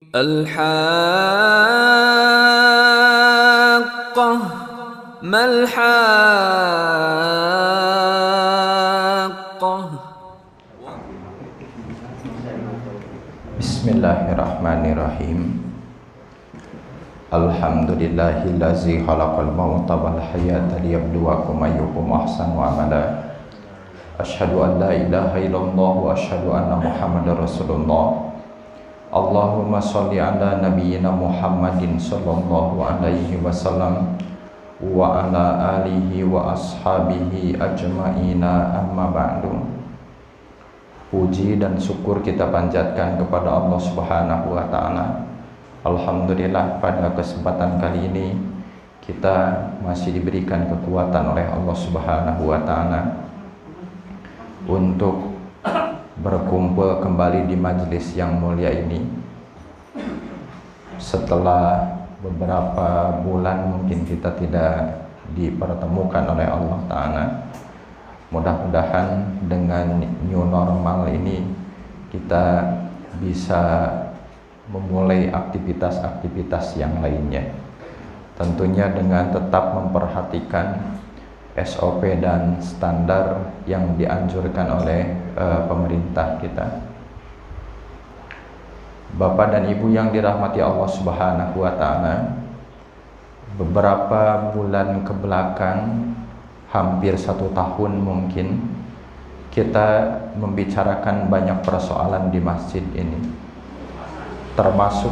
الحاقة ما الحاقة. Bismillahirrahmanirrahim. Alhamdulillahillazi khalaqal mauta wal hayata liyabluwakum ayyukum ahsanu amala. Asyhadu an la ilaha illallah wa asyhadu anna Muhammadar Rasulullah. Allahumma sholli ala nabiyyina Muhammadin sallallahu alaihi wasallam wa ala alihi wa ashabihi ajma'ina, amma ba'du. Puji dan syukur kita panjatkan kepada Allah Subhanahu wa taala. Alhamdulillah, pada kesempatan kali ini kita masih diberikan kekuatan oleh Allah Subhanahu wa taala untuk berkumpul kembali di majelis yang mulia ini setelah beberapa bulan mungkin kita tidak dipertemukan oleh Allah Ta'ala. Mudah-mudahan dengan new normal ini kita bisa memulai aktivitas-aktivitas yang lainnya, tentunya dengan tetap memperhatikan SOP dan standar yang dianjurkan oleh pemerintah kita. Bapak dan Ibu yang dirahmati Allah Subhanahu wa taala, beberapa bulan ke belakang, hampir 1 tahun mungkin, kita membicarakan banyak persoalan di masjid ini. Termasuk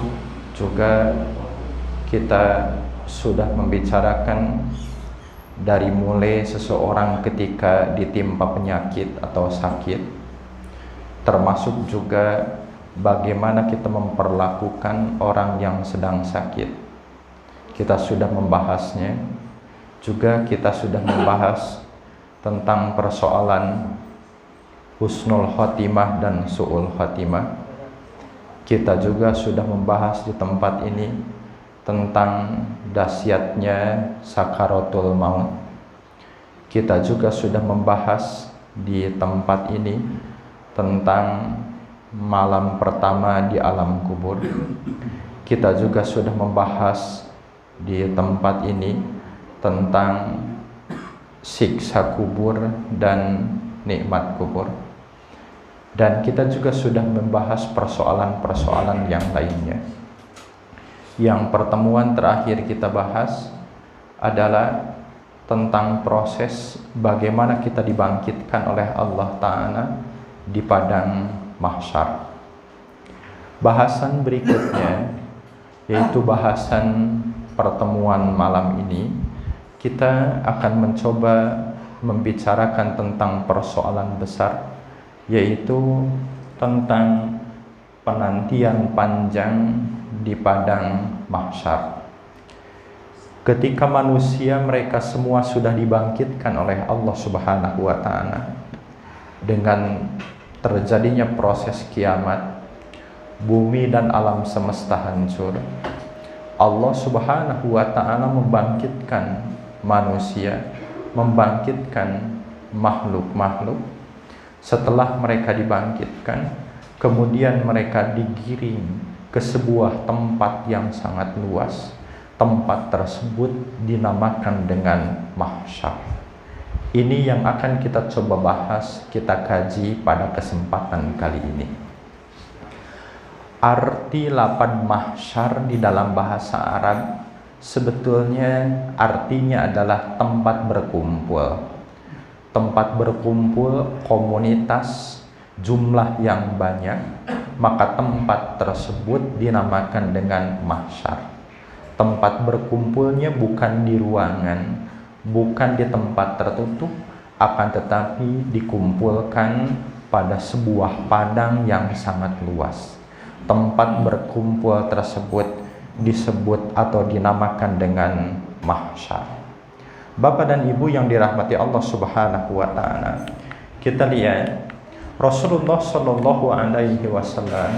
juga kita sudah membicarakan dari mulai seseorang ketika ditimpa penyakit atau sakit, termasuk juga bagaimana kita memperlakukan orang yang sedang sakit. Kita sudah membahasnya. Juga kita sudah membahas tentang persoalan husnul khotimah dan su'ul khotimah. Kita juga sudah membahas di tempat ini tentang dahsyatnya sakaratul maut. Kita juga sudah membahas di tempat ini tentang malam pertama di alam kubur. Kita juga sudah membahas di tempat ini tentang siksa kubur dan nikmat kubur. Dan kita juga sudah membahas persoalan-persoalan yang lainnya. Yang pertemuan terakhir kita bahas adalah tentang proses bagaimana kita dibangkitkan oleh Allah Ta'ala di padang mahsyar. Bahasan berikutnya, yaitu bahasan pertemuan malam ini, kita akan mencoba membicarakan tentang persoalan besar, yaitu tentang penantian panjang di padang mahsyar. Ketika manusia mereka semua sudah dibangkitkan oleh Allah Subhanahu wa taala, dengan terjadinya proses kiamat, bumi dan alam semesta hancur, Allah Subhanahu wa taala membangkitkan manusia, membangkitkan makhluk-makhluk. Setelah mereka dibangkitkan, kemudian mereka digiring ke sebuah tempat yang sangat luas. Tempat tersebut dinamakan dengan mahsyar. Ini yang akan kita coba bahas, kita kaji pada kesempatan kali ini. Arti lafaz mahsyar di dalam bahasa Arab sebetulnya artinya adalah tempat berkumpul. Tempat berkumpul komunitas jumlah yang banyak, maka tempat tersebut dinamakan dengan mahsyar. Tempat berkumpulnya bukan di ruangan, bukan di tempat tertutup, akan tetapi dikumpulkan pada sebuah padang yang sangat luas. Tempat berkumpul tersebut disebut atau dinamakan dengan mahsyar. Bapak dan Ibu yang dirahmati Allah Subhanahu wa taala, kita lihat Rasulullah Shallallahu alaihi wasallam,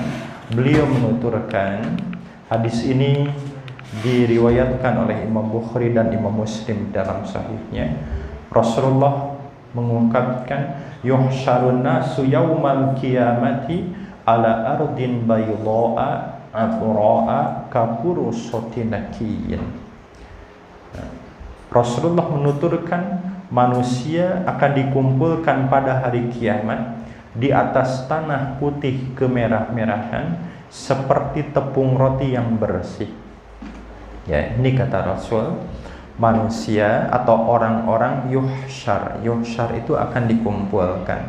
beliau menuturkan, hadis ini diriwayatkan oleh Imam Bukhari dan Imam Muslim dalam sahihnya. Rasulullah mengungkapkan, yuhsyarun nasu yaumal qiyamati ala ardin bayda'a atra'a kafurusotinakiyyin. Rasulullah menuturkan manusia akan dikumpulkan pada hari kiamat di atas tanah putih kemerah-merahan seperti tepung roti yang bersih. Ya, ini kata Rasul, manusia atau orang-orang yuhsyar itu akan dikumpulkan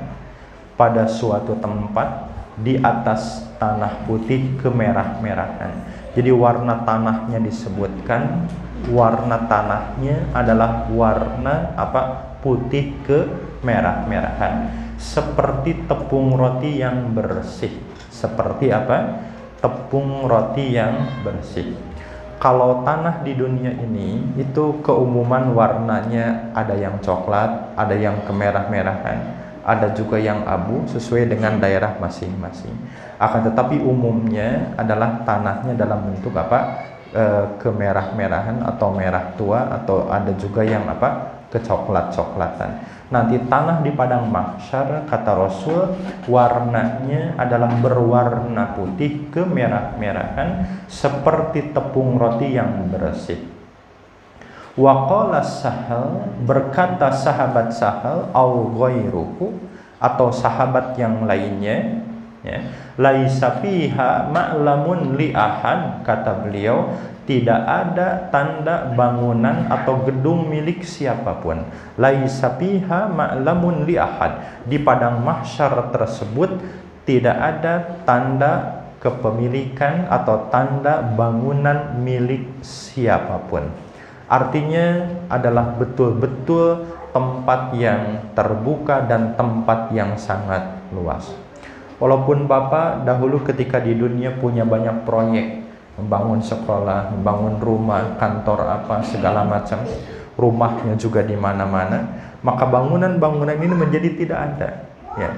pada suatu tempat di atas tanah putih kemerah-merahan. Jadi warna tanahnya disebutkan, warna tanahnya adalah warna apa? Putih kemerah-merahan, seperti tepung roti yang bersih. Seperti apa? Tepung roti yang bersih. Kalau tanah di dunia ini itu keumuman warnanya ada yang coklat, ada yang kemerah-merahan, ada juga yang abu sesuai dengan daerah masing-masing. Akan tetapi umumnya adalah tanahnya dalam bentuk apa? Kemerah-merahan atau merah tua, atau ada juga yang apa? Kecoklat-coklatan. Nanti tanah di padang mahsyar kata Rasul warnanya adalah berwarna putih kemerah-merahan seperti tepung roti yang bersih. Waqala Sahal, berkata sahabat Sahal au ghairuhu, atau sahabat yang lainnya, ya, laisa fiha ma'lamun li ahad, kata beliau, tidak ada tanda bangunan atau gedung milik siapapun. Laisa fiha ma'lamun li ahad, di padang mahsyar tersebut tidak ada tanda kepemilikan atau tanda bangunan milik siapapun. Artinya adalah betul-betul tempat yang terbuka dan tempat yang sangat luas. Walaupun Bapak dahulu ketika di dunia punya banyak proyek, membangun sekolah, membangun rumah, kantor apa segala macam, rumahnya juga di mana-mana, maka bangunan-bangunan ini menjadi tidak ada. Ya.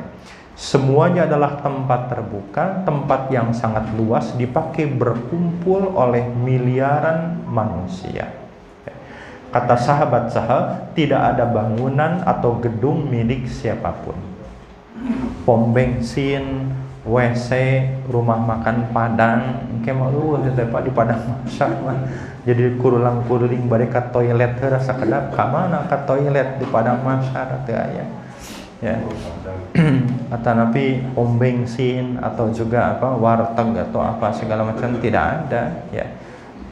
Semuanya adalah tempat terbuka, tempat yang sangat luas, dipakai berkumpul oleh miliaran manusia. Kata sahabat Sahal, tidak ada bangunan atau gedung milik siapapun. Pom bensin, WC, rumah makan Padang, kayak mau Pak di Padang mahsyar mah. Jadi kurulang-kuruling bari ka toilet teh rasa kedap, ka mana ka toilet di Padang mahsyar teh aya. Ya. Atau napi pom bensin atau juga apa warteg atau apa segala macam tidak ada, ya.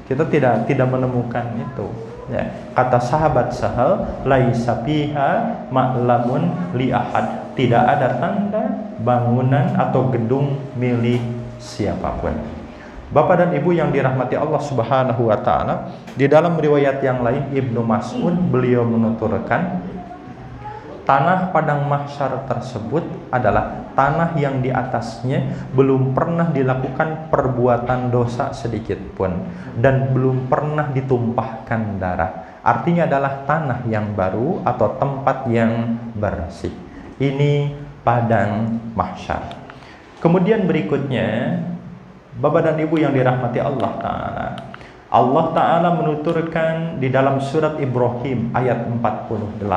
Kita tidak menemukan itu. Ya. Kata sahabat Sahal, laisa fiha ma'lamun li ahad, tidak ada tanda bangunan atau gedung milik siapapun. Bapak dan Ibu yang dirahmati Allah Subhanahu wa taala, di dalam riwayat yang lain Ibnu Mas'ud beliau menuturkan tanah padang mahsyar tersebut adalah tanah yang di atasnya belum pernah dilakukan perbuatan dosa sedikit pun dan belum pernah ditumpahkan darah. Artinya adalah tanah yang baru atau tempat yang bersih. Ini padang mahsyar. Kemudian berikutnya, Bapak dan Ibu yang dirahmati Allah Ta'ala, Allah Ta'ala menuturkan di dalam surat Ibrahim ayat 48,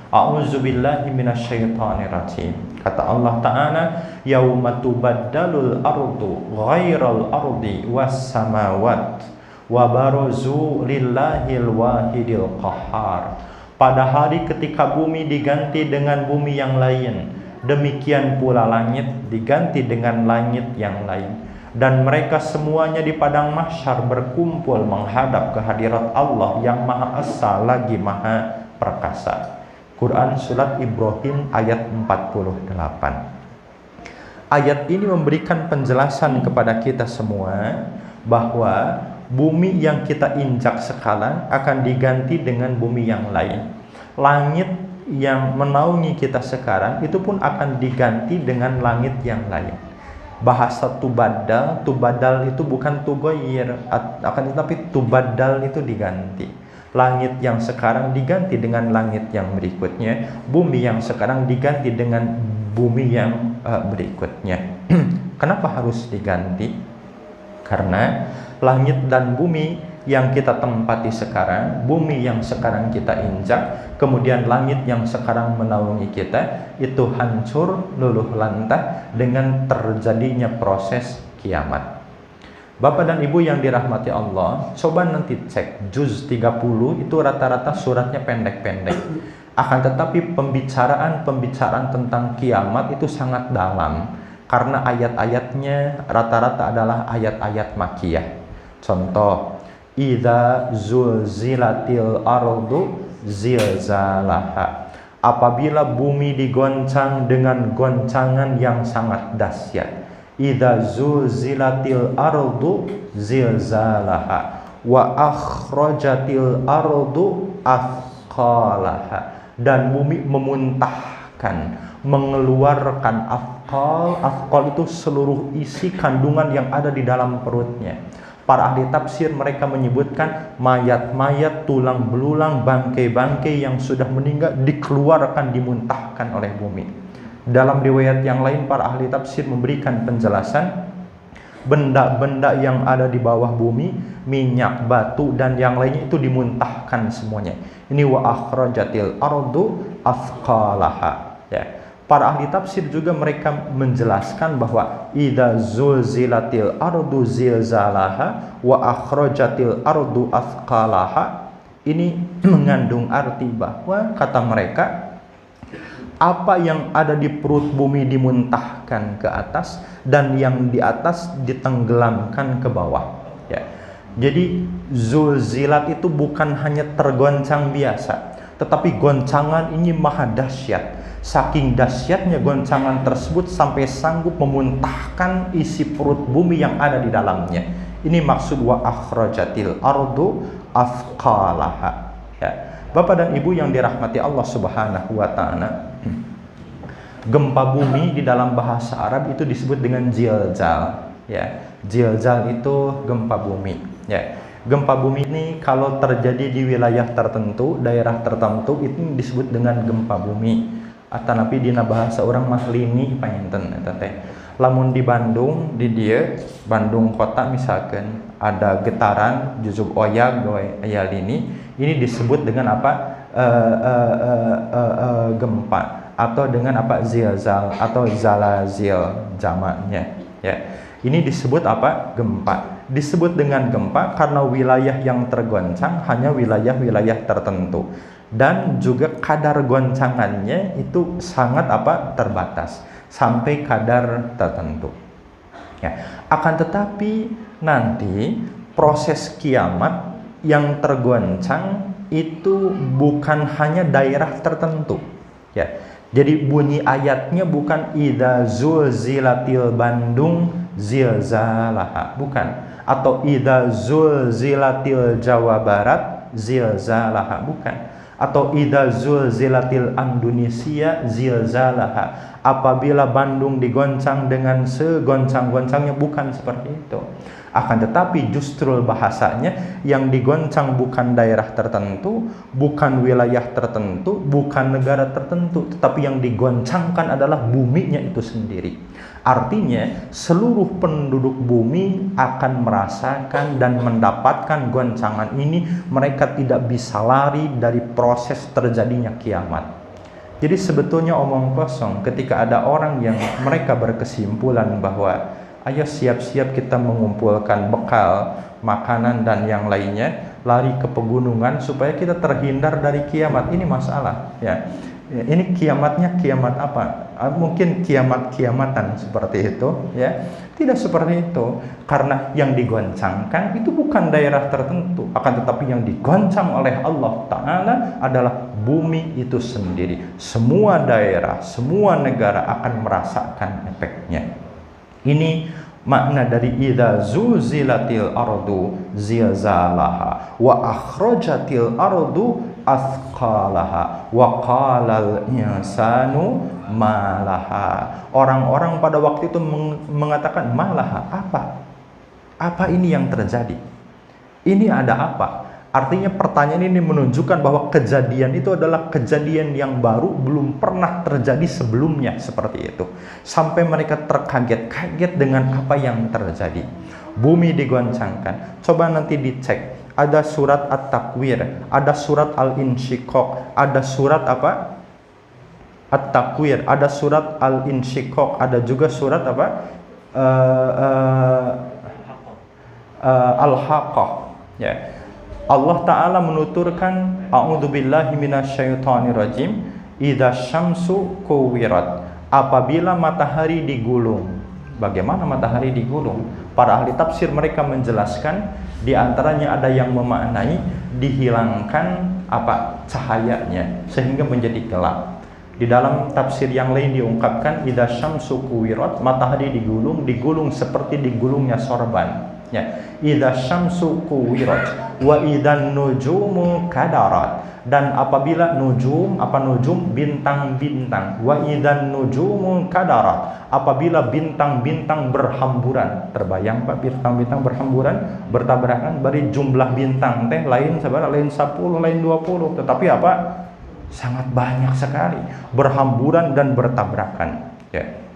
A'udzubillahi minasyaitonirrajim. Kata Allah Ta'ala, yauma tubaddalul ardu ghairal ardi was samawat wa barazu lillahil wahidil qahhar. Pada hari ketika bumi diganti dengan bumi yang lain, demikian pula langit diganti dengan langit yang lain, dan mereka semuanya di padang mahsyar berkumpul menghadap kehadirat Allah yang Maha Esa lagi Maha Perkasa. Quran Surat Ibrahim ayat 48. Ayat ini memberikan penjelasan kepada kita semua bahwa bumi yang kita injak sekarang akan diganti dengan bumi yang lain. Langit yang menaungi kita sekarang itu pun akan diganti dengan langit yang lain. Bahasa tubadal itu bukan tugoyir, akan tetapi tubadal itu diganti. Langit yang sekarang diganti dengan langit yang berikutnya, bumi yang sekarang diganti dengan bumi yang berikutnya. Kenapa harus diganti? Karena langit dan bumi yang kita tempati sekarang, bumi yang sekarang kita injak, kemudian langit yang sekarang menaungi kita, itu hancur luluh lantah dengan terjadinya proses kiamat. Bapak dan Ibu yang dirahmati Allah, coba nanti cek juz 30 itu rata-rata suratnya pendek-pendek. Akan tetapi pembicaraan tentang kiamat itu sangat dalam karena ayat-ayatnya rata-rata adalah ayat-ayat makiyah. Contoh, idza zulzilatil ardu zilzalaha. Apabila bumi digoncang dengan goncangan yang sangat dahsyat. Idza zulzilatil ardu zilzalaha wa akhrajatil ardu athqalaha. Dan bumi memuntahkan, mengeluarkan afqal itu seluruh isi kandungan yang ada di dalam perutnya. Para ahli tafsir mereka menyebutkan mayat-mayat, tulang belulang, bangkai-bangkai yang sudah meninggal dikeluarkan, dimuntahkan oleh bumi. Dalam riwayat yang lain para ahli tafsir memberikan penjelasan benda-benda yang ada di bawah bumi, minyak, batu dan yang lainnya itu dimuntahkan semuanya. Ini wa akhrajatil ardu athqalaha. Ya. Para ahli tafsir juga mereka menjelaskan bahwa idza zulzilatil ardu zilzalaha wa akhrajatil ardu athqalaha ini mengandung arti bahwa kata mereka apa yang ada di perut bumi dimuntahkan ke atas dan yang di atas ditenggelamkan ke bawah. Ya. Jadi zulzilat itu bukan hanya tergoncang biasa, tetapi goncangan ini maha dahsyat. Saking dahsyatnya goncangan tersebut sampai sanggup memuntahkan isi perut bumi yang ada di dalamnya. Ini maksud wa akhrajatil ardu athqalaha. Ya. Bapak dan Ibu yang dirahmati Allah Subhanahu wa taala, gempa bumi di dalam bahasa Arab itu disebut dengan zilzal. Ya, zilzal itu gempa bumi. Ya, gempa bumi ini kalau terjadi di wilayah tertentu, daerah tertentu itu disebut dengan gempa bumi. Atanapi dina bahasa orang mah lini panenten eta teh. Lamun di Bandung, di dia Bandung kota misalkan ada getaran, jujub oyag, aya lini, ini disebut dengan apa? Gempa atau dengan apa? Zilzal atau zalazil jamaknya. Ya. Ini disebut apa? Gempa. Disebut dengan gempa karena wilayah yang tergoncang hanya wilayah-wilayah tertentu. Dan juga kadar goncangannya itu sangat apa? Terbatas. Sampai kadar tertentu. Ya. Akan tetapi nanti proses kiamat yang tergoncang itu bukan hanya daerah tertentu. Ya. Jadi bunyi ayatnya bukan idza zulzilatil Bandung zilzalaha, bukan, atau idza zulzilatil Jawa Barat zilzalaha, bukan, atau idza zulzilatil Indonesia zilzalaha, apabila Bandung digoncang dengan segoncang-goncangnya, bukan seperti itu. Akan tetapi justru bahasanya yang digoncang bukan daerah tertentu, bukan wilayah tertentu, bukan negara tertentu, tetapi yang digoncangkan adalah buminya itu sendiri. Artinya seluruh penduduk bumi akan merasakan dan mendapatkan goncangan ini. Mereka tidak bisa lari dari proses terjadinya kiamat. Jadi sebetulnya omong kosong ketika ada orang yang mereka berkesimpulan bahwa ayo siap-siap kita mengumpulkan bekal, makanan dan yang lainnya, lari ke pegunungan supaya kita terhindar dari kiamat. Ini masalah, ya. Ini kiamatnya kiamat apa? Mungkin kiamat-kiamatan seperti itu, ya. Tidak seperti itu, karena yang digoncangkan itu bukan daerah tertentu, akan tetapi yang digoncang oleh Allah Ta'ala adalah bumi itu sendiri. Semua daerah, semua negara akan merasakan efeknya. Ini makna dari idza zulzilatil ardu zilzalaha wa akhrajatil ardu athqalaha wa qalal insanu malaha. Orang-orang pada waktu itu mengatakan malaha, apa ini yang terjadi? Ini ada apa? Artinya pertanyaan ini menunjukkan bahwa kejadian itu adalah kejadian yang baru, belum pernah terjadi sebelumnya seperti itu. Sampai mereka terkaget-kaget dengan apa yang terjadi. Bumi digoncangkan. Coba nanti dicek. Ada surat At-Takwir, ada surat Al-Insyiqaq, ada surat apa? At-Takwir, ada surat Al-Insyiqaq, ada juga surat apa? Al-Haqqah, ya. Allah Ta'ala menuturkan, a'udzubillahi minasyaitonirrajim, idza syamsu kuwirat, apabila matahari digulung. Bagaimana matahari digulung? Para ahli tafsir mereka menjelaskan, di antaranya ada yang memaknai dihilangkan cahayanya sehingga menjadi gelap. Di dalam tafsir yang lain diungkapkan, idza syamsu kuwirat, matahari digulung seperti digulungnya sorban. Ya, idza syamsu kuwirat wa idzan nujumu kadarat, dan apabila nujum bintang-bintang, wa idzan nujumu kadarat, apabila bintang-bintang berhamburan. Terbayang Pak, bintang-bintang berhamburan bertabrakan, bari jumlah bintang teh lain sabaraha, lain 10, lain 20, tetapi sangat banyak sekali berhamburan dan bertabrakan, ya.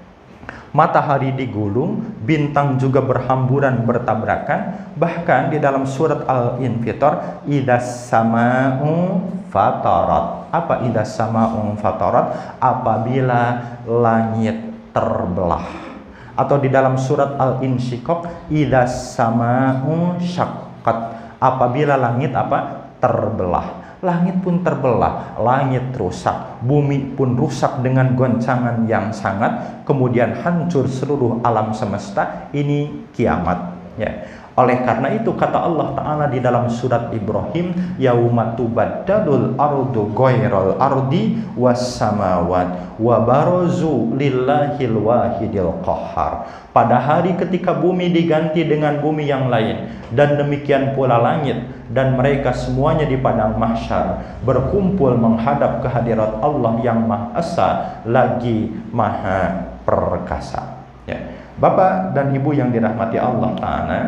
Matahari digulung, bintang juga berhamburan bertabrakan. Bahkan di dalam surat Al-Infitar, idzas sama'u fatarat. Apa idzas sama'u fatarat? Apabila langit terbelah. Atau di dalam surat Al-Insyiqaq, idzas sama'u syaqqat. Apabila langit terbelah. Langit pun terbelah, langit rusak, bumi pun rusak dengan goncangan yang sangat, kemudian hancur seluruh alam semesta. Ini kiamat, ya. Oleh karena itu kata Allah Ta'ala di dalam surat Ibrahim, yauma tubaddalul ardu ghairal ardi was samawat wa barazu lillahil wahidil qahhar. Pada hari ketika bumi diganti dengan bumi yang lain, dan demikian pula langit, dan mereka semuanya di padang mahsyar berkumpul menghadap kehadirat Allah yang Maha Esa lagi Maha Perkasa, ya. Bapak dan Ibu yang dirahmati Allah Ta'ala,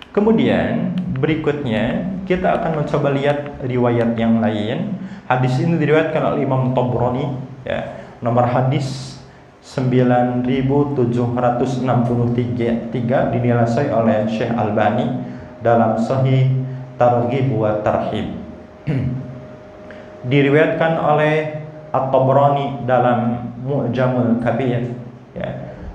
kemudian berikutnya kita akan mencoba lihat riwayat yang lain. Hadis ini diriwayatkan oleh Imam Tabrani, ya. Nomor hadis 9763 dinilai oleh Syekh Albani dalam Sahih Targhib wa Tarhib. Diriwayatkan oleh At-Tabrani dalam Mu'jamul Kabir, ya.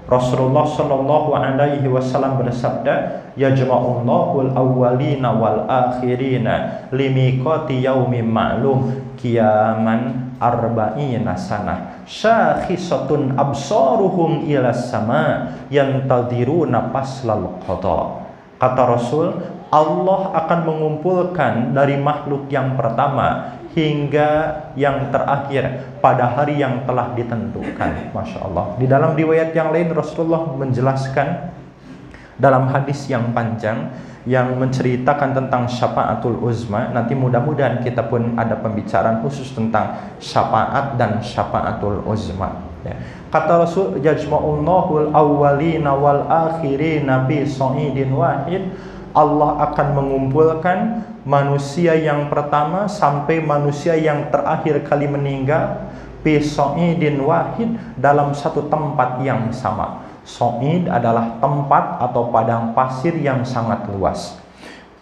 Rasulullah sallallahu alaihi wasallam bersabda, yajma'ullahu al-awwalina wal akhirina limiqati yaumin ma'lum qiyaman arba'ina sanah syakhisatun absaruhum ila sama yantadiruna faslal qada. Kata Rasul, Allah akan mengumpulkan dari makhluk yang pertama hingga yang terakhir pada hari yang telah ditentukan. Masya Allah. Di dalam riwayat yang lain Rasulullah menjelaskan dalam hadis yang panjang yang menceritakan tentang syafaatul uzma. Nanti mudah-mudahan kita pun ada pembicaraan khusus tentang syafaat dan syafaatul uzma, ya. Kata Rasul, yajma'ullahul awwalina wal akhirina fi sa'idin wahid. Allah akan mengumpulkan manusia yang pertama sampai manusia yang terakhir kali meninggal fi sa'idin wahid, dalam satu tempat yang sama. Sa'id adalah tempat atau padang pasir yang sangat luas.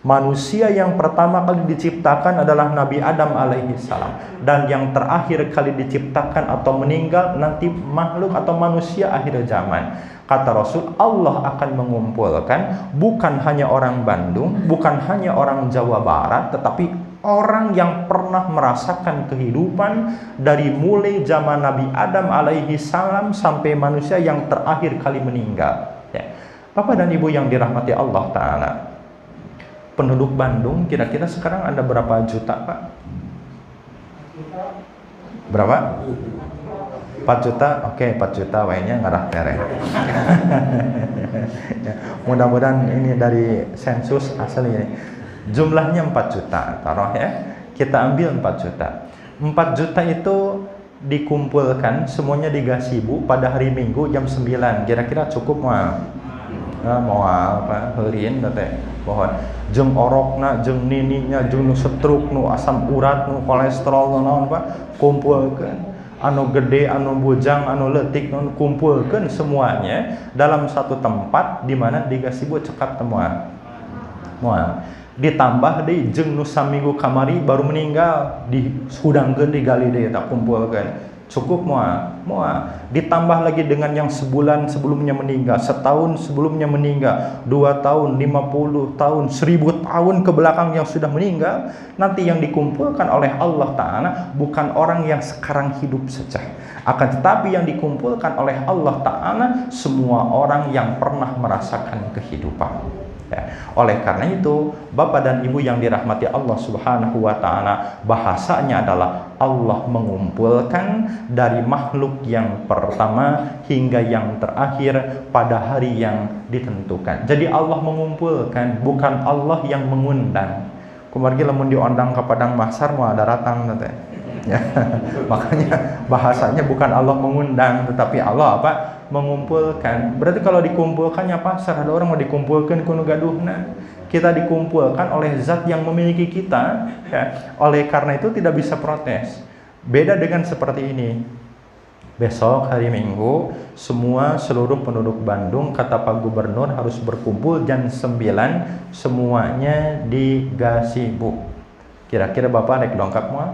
Manusia yang pertama kali diciptakan adalah Nabi Adam alaihi salam, dan yang terakhir kali diciptakan atau meninggal nanti makhluk atau manusia akhir zaman. Kata Rasul, Allah akan mengumpulkan bukan hanya orang Bandung, bukan hanya orang Jawa Barat, tetapi orang yang pernah merasakan kehidupan dari mulai zaman Nabi Adam alaihi salam sampai manusia yang terakhir kali meninggal, ya. Bapak dan Ibu yang dirahmati Allah Ta'ala, penduduk Bandung kira-kira sekarang ada berapa juta, Pak? Berapa? 4 juta? Oke, 4 juta wainya ngarah tereng. Ya, mudah-mudahan ini dari sensus asli ini. Jumlahnya 4 juta, taruh ya. Kita ambil 4 juta. 4 juta itu dikumpulkan semuanya di Gasibu pada hari Minggu jam 9. Kira-kira cukup moal? Moal apa? Heureun teh. Pohon jeung orokna, jeung nininya, jeung nu stroke, nu asam urat, nu kolesterol, nu naon Pak, kumpulkeun. Anu gede, anu bujang, anu leutik, nu kumpulkeun semuanya dalam satu tempat di mana di Gasibu cekat temuan. Moal. Ditambah deui jeung nu saminggu kamari baru meninggal, dihudangkeun digali deui tak kumpulkeun. Cukup mual. Ditambah lagi dengan yang sebulan sebelumnya meninggal, setahun sebelumnya meninggal, 2 tahun, 50 tahun, 1000 tahun ke belakang yang sudah meninggal. Nanti yang dikumpulkan oleh Allah Ta'ala bukan orang yang sekarang hidup saja, akan tetapi yang dikumpulkan oleh Allah Ta'ala semua orang yang pernah merasakan kehidupan. Ya. Oleh karena itu, Bapak dan Ibu yang dirahmati Allah Subhanahu wa Ta'ala, bahasanya adalah Allah mengumpulkan dari makhluk yang pertama hingga yang terakhir pada hari yang ditentukan. Jadi Allah mengumpulkan, bukan Allah yang mengundang. Kumargi lamun diundang ke padang mahsyar mau ada datang nanti. Ya. Makanya bahasanya bukan Allah mengundang, tetapi Allah apa? Mengumpulkan. Berarti kalau dikumpulkannya pasar, ada orang mau dikumpulkan kuno gaduhna. Kita dikumpulkan oleh zat yang memiliki kita, ya. Oleh karena itu tidak bisa protes. Beda dengan seperti ini. Besok hari Minggu seluruh penduduk Bandung kata Pak Gubernur harus berkumpul jam 9 semuanya di gazebo. Kira-kira Bapak rek dongkap mau?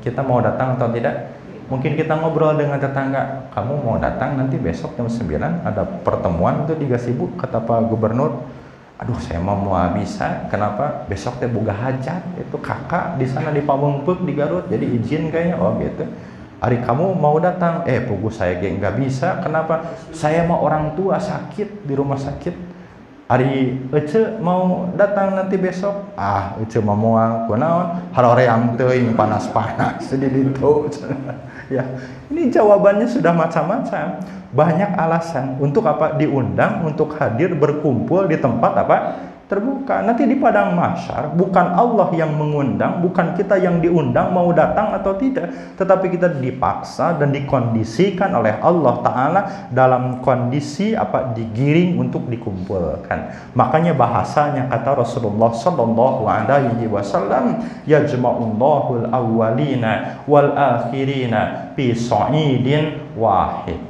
Kita mau datang atau tidak? Mungkin kita ngobrol dengan tetangga, kamu mau datang nanti besok jam 9 ada pertemuan tuh di gazebo, kata Pak Gubernur. Aduh, saya mau bisa. Kenapa? Besok teh boga hajat, itu kakak di sana di Pamungpeuk di Garut, jadi izin kayaknya. Oh gitu. Hari kamu mau datang? Pugu saya nggak bisa. Kenapa? Saya mau orang tua sakit di rumah sakit. Hari Ece mau datang nanti besok. Ece mau moal kunaon? Haroreang teuing panas-panas di ditu. Ya, ini jawabannya sudah macam-macam. Banyak alasan untuk apa diundang, untuk hadir berkumpul di tempat apa? Terbuka. Nanti di padang mahsyar bukan Allah yang mengundang, bukan kita yang diundang mau datang atau tidak, tetapi kita dipaksa dan dikondisikan oleh Allah Ta'ala dalam kondisi apa? Digiring untuk dikumpulkan. Makanya bahasanya kata Rasulullah Sallallahu Alaihi Wasallam, yajma'ullahul awwalina wal akhirina fi sa'idin wahid.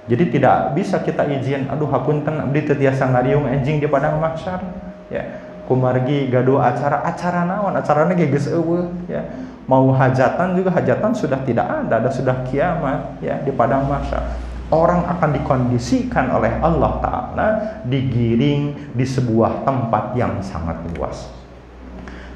Jadi tidak bisa kita izin, aduh hapunten abdi teu tiasa ngariung enjing di padang mahsyar. Ya, kumargi gaduh acara naon? Acarana ge geus eueuh ya. Mau hajatan juga hajatan sudah tidak ada sudah kiamat ya di padang mahsyar. Orang akan dikondisikan oleh Allah Ta'ala digiring di sebuah tempat yang sangat luas.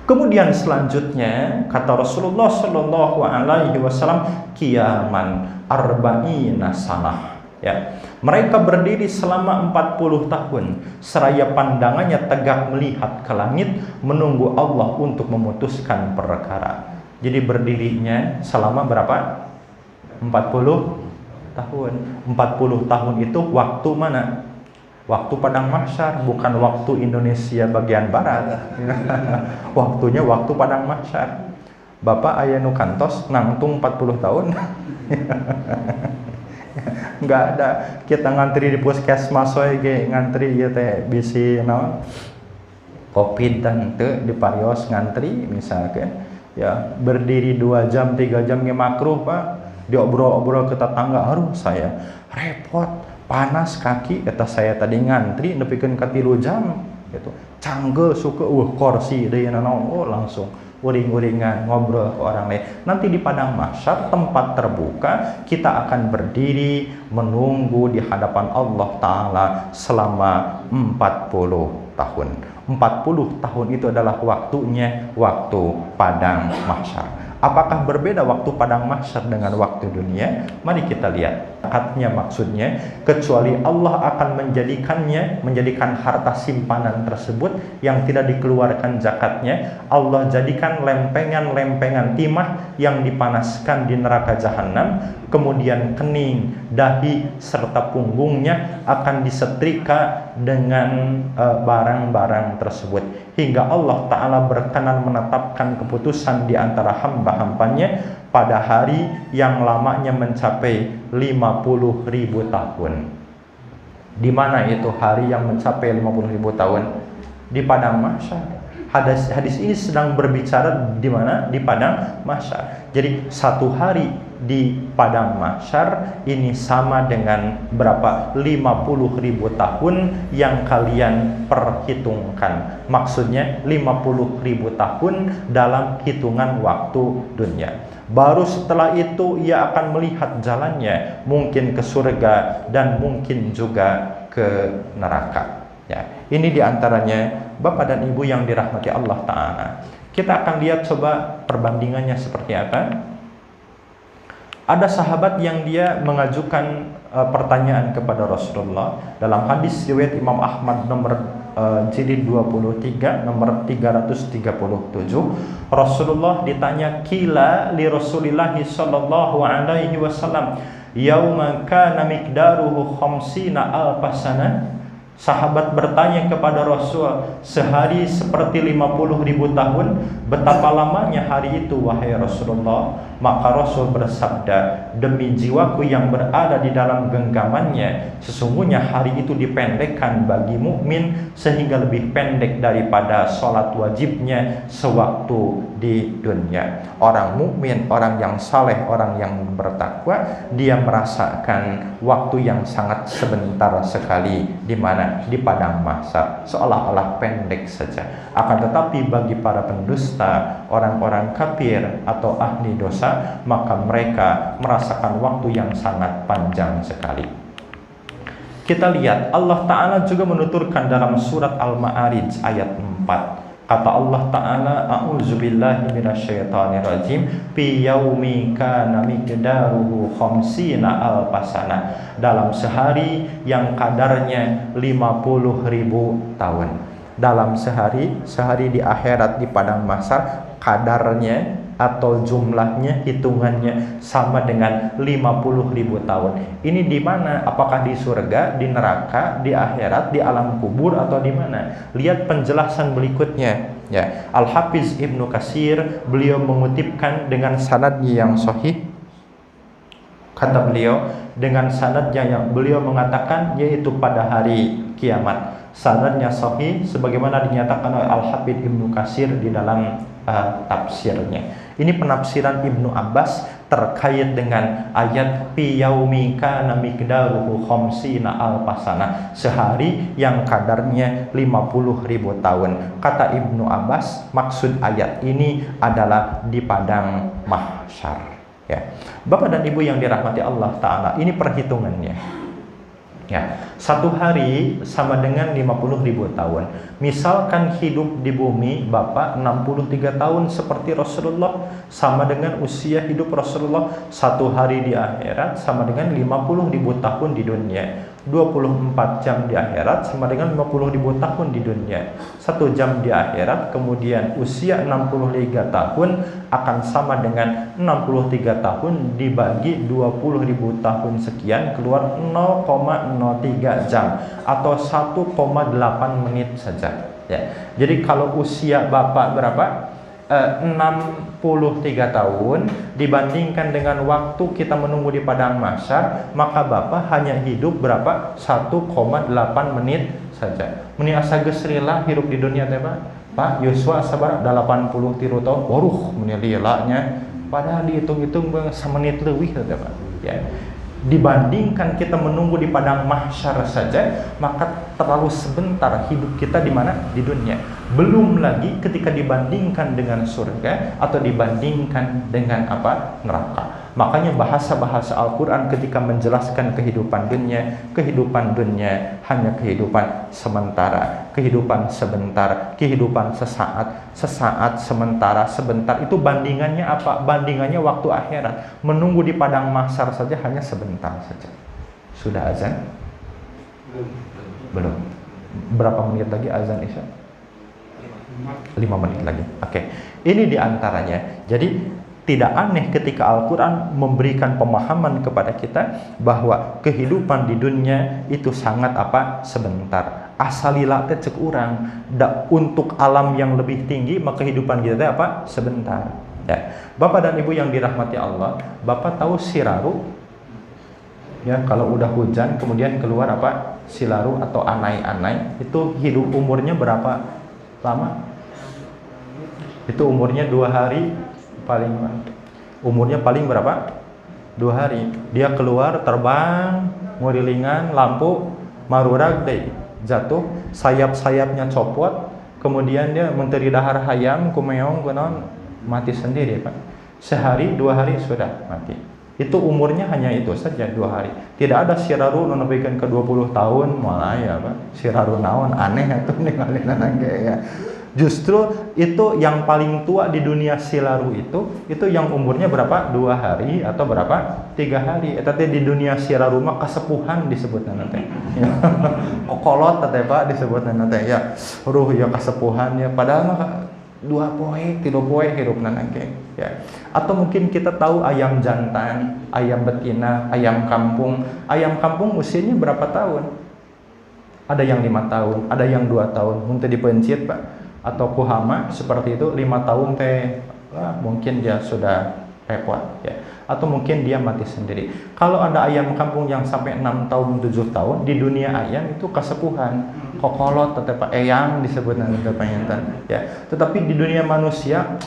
Kemudian selanjutnya kata Rasulullah Sallallahu Alaihi Wasallam, kiaman arba'ina sanah. Ya, mereka berdiri selama 40 tahun seraya pandangannya tegak melihat ke langit menunggu Allah untuk memutuskan perkara. Jadi berdirinya selama berapa? 40 tahun. 40 tahun itu waktu mana? Waktu padang mahsyar, bukan waktu Indonesia bagian barat. Waktunya waktu padang mahsyar. Bapak aya nu kantos nangtung 40 tahun. Enggak ada. Kita ngantri di puskesmas we ge ngantri ieu teh bisi naon? Covid dan teu di parios ngantri misalkan ya berdiri 2 jam 3 jam ge makruh Pak. Diobrol-obrol ke tetangga, aduh saya repot, panas kaki, kata saya tadi ngantri nepikeun ka 3 jam gitu. Canggel suka kursi deui naon langsung uring-uringan ngobrol ke orang lain. Nanti di padang mahsyar tempat terbuka kita akan berdiri menunggu di hadapan Allah Ta'ala selama 40 tahun. 40 tahun itu adalah waktunya waktu padang mahsyar. Apakah berbeda waktu padang mahsyar dengan waktu dunia? Mari kita lihat. Artinya maksudnya, kecuali Allah akan menjadikan harta simpanan tersebut yang tidak dikeluarkan zakatnya, Allah jadikan lempengan-lempengan timah yang dipanaskan di neraka jahanam, kemudian kening, dahi, serta punggungnya akan disetrika dengan barang-barang tersebut. Hingga Allah Ta'ala berkenan menetapkan keputusan di antara hamba-hambanya pada hari yang lamanya mencapai 50.000 tahun. Di mana itu hari yang mencapai 50.000 tahun? Di padang mahsyar. Hadis ini sedang berbicara di mana? Di padang mahsyar. Jadi satu hari di padang mahsyar ini sama dengan berapa? 50.000 tahun yang kalian perhitungkan. Maksudnya 50.000 tahun dalam hitungan waktu dunia. Baru setelah itu ia akan melihat jalannya, mungkin ke surga dan mungkin juga ke neraka. Ya, ini diantaranya Bapak dan Ibu yang dirahmati Allah Ta'ala. Kita akan lihat coba perbandingannya seperti apa. Ada sahabat yang dia mengajukan pertanyaan kepada Rasulullah dalam hadis riwayat Imam Ahmad nomor jilid 23 nomor 337. Rasulullah ditanya, kila li Rasulillahi sallallahu alaihi wasallam yauma kana miqdaruhu khamsina alfasana. Sahabat bertanya kepada Rasul, sehari seperti 50.000 tahun, betapa lamanya hari itu wahai Rasulullah? Maka Rasul bersabda, demi jiwaku yang berada di dalam genggamannya, sesungguhnya hari itu dipendekkan bagi mukmin sehingga lebih pendek daripada sholat wajibnya sewaktu di dunia. Orang mukmin, orang yang saleh, orang yang bertakwa, dia merasakan waktu yang sangat sebentar sekali. Di mana? Di padang mahsyar, seolah-olah pendek saja. Akan tetapi bagi para pendusta, orang-orang kafir atau ahli dosa, maka mereka merasakan waktu yang sangat panjang sekali. Kita lihat Allah Ta'ala juga menuturkan dalam surat Al-Ma'arij ayat 4. Kata Allah Ta'ala, a'udzubillahi minasyaitonirrajim, fi yaumi kana miqdaruhu khamsina alfasana. Dalam sehari yang kadarnya 50.000 tahun. Dalam sehari di akhirat di padang mahsyar, kadarnya atau jumlahnya, hitungannya sama dengan 50.000 tahun. Ini di mana? Apakah di surga, di neraka, di akhirat, di alam kubur, atau di mana? Lihat penjelasan berikutnya. Ya, Al-Hafiz Ibnu Katsir beliau mengutipkan dengan sanadnya yang sahih. Kata beliau, dengan sanadnya yang beliau mengatakan yaitu pada hari kiamat. Sanadnya sahih sebagaimana dinyatakan oleh Al-Hafiz Ibnu Katsir di dalam tafsirnya. Ini penafsiran Ibnu Abbas terkait dengan ayat fi yaumi kana miqdaruhu khamsina alfasana, sehari yang kadarnya 50.000 tahun. Kata Ibnu Abbas, maksud ayat ini adalah di padang mahsyar. Ya, Bapak dan Ibu yang dirahmati Allah Ta'ala, ini perhitungannya. Ya, satu hari sama dengan 50.000 tahun. Misalkan hidup di bumi Bapak 63 tahun seperti Rasulullah, sama dengan usia hidup Rasulullah. Satu hari di akhirat sama dengan 50.000 tahun di dunia. 24 jam di akhirat sama dengan 50.000 tahun di dunia. 1 jam di akhirat, kemudian usia 63 tahun akan sama dengan 63 tahun dibagi 20.000 tahun sekian, keluar 0,03 jam atau 1,8 menit saja. Ya. Jadi kalau usia Bapak berapa? 63 tahun dibandingkan dengan waktu kita menunggu di padang mahsyar, maka Bapak hanya hidup berapa? 1,8 menit saja. Meni asa geus rila hirup di dunia teh Pak Yosua sabar 80 tiru tahun waruh meni lilanya, padahal dihitung-hitung samenit leuwih teh Pak. Ya. Dibandingkan kita menunggu di padang mahsyar saja, maka terlalu sebentar hidup kita di mana? Di dunia. Belum lagi ketika dibandingkan dengan surga atau dibandingkan dengan apa? Neraka. Makanya bahasa-bahasa Al-Quran ketika menjelaskan kehidupan dunia hanya kehidupan sementara, kehidupan sebentar, kehidupan sesaat, sementara, sebentar. Itu bandingannya apa? Bandingannya waktu akhirat. Menunggu di padang mahsyar saja hanya sebentar saja. Sudah azan? Belum. Berapa menit lagi azan Isya? 5 menit lagi. Oke. Ini diantaranya. Jadi tidak aneh ketika Al-Quran memberikan pemahaman kepada kita bahwa kehidupan di dunia itu sangat apa? Sebentar. Asalila teh cek urang. Untuk alam yang lebih tinggi maka kehidupan kita teh apa? Sebentar. Ya. Bapak dan Ibu yang dirahmati Allah, Bapak tahu siraru? Ya, kalau udah hujan kemudian keluar apa? Silaru atau anai-anai, itu hidup umurnya berapa lama? Itu umurnya 2 hari. Umurnya paling berapa? 2 hari. Dia keluar, terbang, ngurilingan, lampu, marurag deh, jatuh, sayap-sayapnya copot, kemudian dia menteri dahar hayam, kumeong, kunon, mati sendiri Pak. Sehari, 2 hari sudah mati. Itu umurnya hanya itu saja, 2 hari. Tidak ada siraru menepikan ke 20 tahun, malah ya Pak. Siraru naon, aneh itu ninggalin anak ya. Justru itu yang paling tua di dunia silaru itu yang umurnya berapa? 2 hari atau berapa? 3 hari. Tapi di dunia silaru mah kesepuhan disebutnya nanti. Ya. Kokolot teh Pak disebutnya nanti ya. Ruh ya kesepuhan ya. Padahal mah 2 poe, 3 poe hirupna nanti ya. Atau mungkin kita tahu ayam jantan, ayam betina, ayam kampung. Ayam kampung usianya berapa tahun? Ada yang 5 tahun, ada yang 2 tahun. Untuk dipencit Pak. Atau kuhama seperti itu 5 tahun teh mungkin dia sudah repot ya, atau mungkin dia mati sendiri. Kalau ada ayam kampung yang sampai 6 tahun 7 tahun di dunia ayam itu kesepuhan, kokolot tetap eyang disebut nanti penyentan ya. Tetapi di dunia manusia